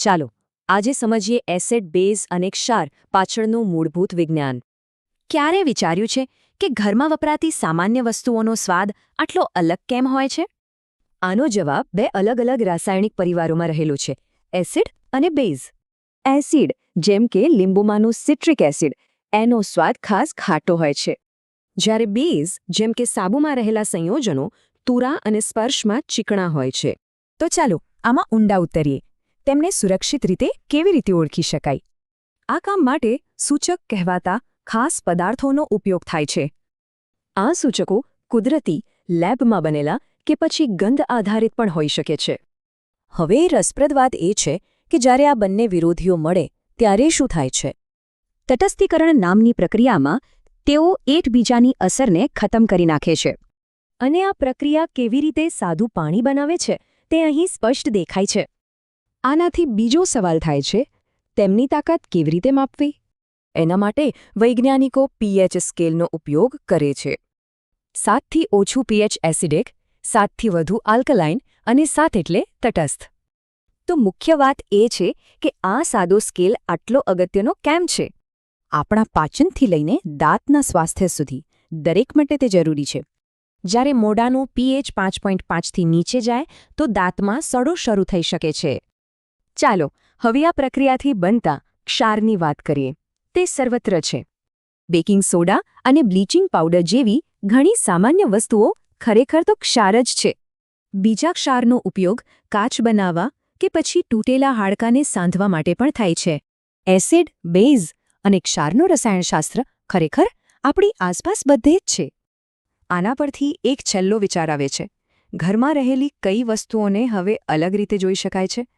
ચાલો આજે સમજીએ એસિડ બેઝ અને ક્ષાર પાછળનું મૂળભૂત વિજ્ઞાન. ક્યારે વિચાર્યું છે કે ઘરમાં વપરાતી સામાન્ય વસ્તુઓનો સ્વાદ આટલો અલગ કેમ હોય છે? આનો જવાબ બે અલગ અલગ રાસાયણિક પરિવારોમાં રહેલો છે: એસિડ અને બેઝ. એસિડ, જેમ કે લીંબુમાંનું સિટ્રિક એસિડ, એનો સ્વાદ ખાસ ખાટો હોય છે, જ્યારે બેઝ, જેમ કે સાબુમાં રહેલા સંયોજનો, તુરા અને સ્પર્શમાં ચીકણા હોય છે. તો ચાલો આમાં ઊંડા ઉતરીએ. તેમને સુરક્ષિત રીતે કેવી રીતે ઓળખી શકાય? આ કામ માટે સૂચક કહેવાતા ખાસ પદાર્થોનો ઉપયોગ થાય છે. આ સૂચકો કુદરતી, લેબમાં બનેલા કે પછી ગંધ આધારિત પણ હોઈ શકે છે. હવે રસપ્રદ વાત એ છે કે જ્યારે આ બંને વિરોધીઓ મળે ત્યારે શું થાય છે? તટસ્થીકરણ નામની પ્રક્રિયામાં તેઓ એકબીજાની અસરને ખતમ કરી નાખે છે. અને આ પ્રક્રિયા કેવી રીતે સાદું પાણી બનાવે છે તે અહીં સ્પષ્ટ દેખાય છે. આનાથી બીજો સવાલ થાય છે, તેમની તાકાત કેવી રીતે માપવી? એના માટે વૈજ્ઞાનિકો પીએચ સ્કેલનો ઉપયોગ કરે છે. 7થી ઓછું પીએચ એસિડિક, 7થી વધુ આલ્કલાઇન અને 7 એટલે તટસ્થ. તો મુખ્ય વાત એ છે કે આ સાદો સ્કેલ આટલો અગત્યનો કેમ છે? આપણા પાચનથી લઈને દાંતના સ્વાસ્થ્ય સુધી દરેક માટે તે જરૂરી છે. જ્યારે મોઢાનું પીએચ 5.5થી નીચે જાય તો દાંતમાં સડો શરૂ થઈ શકે છે. ચાલો હવે આ પ્રક્રિયાથી બનતા ક્ષારની વાત કરીએ. તે સર્વત્ર છે. બેકિંગ સોડા અને બ્લીચિંગ પાવડર જેવી ઘણી સામાન્ય વસ્તુઓ ખરેખર તો ક્ષાર જ છે. બીજા ક્ષારનો ઉપયોગ કાચ બનાવવા કે પછી તૂટેલા હાડકાને સાંધવા માટે પણ થાય છે. એસિડ, બેઝ અને ક્ષારનું રસાયણશાસ્ત્ર ખરેખર આપણી આસપાસ બધે જ છે. આના પરથી એક છેલ્લો વિચાર આવે છે: ઘરમાં રહેલી કઈ વસ્તુઓને હવે અલગ રીતે જોઈ શકાય છે?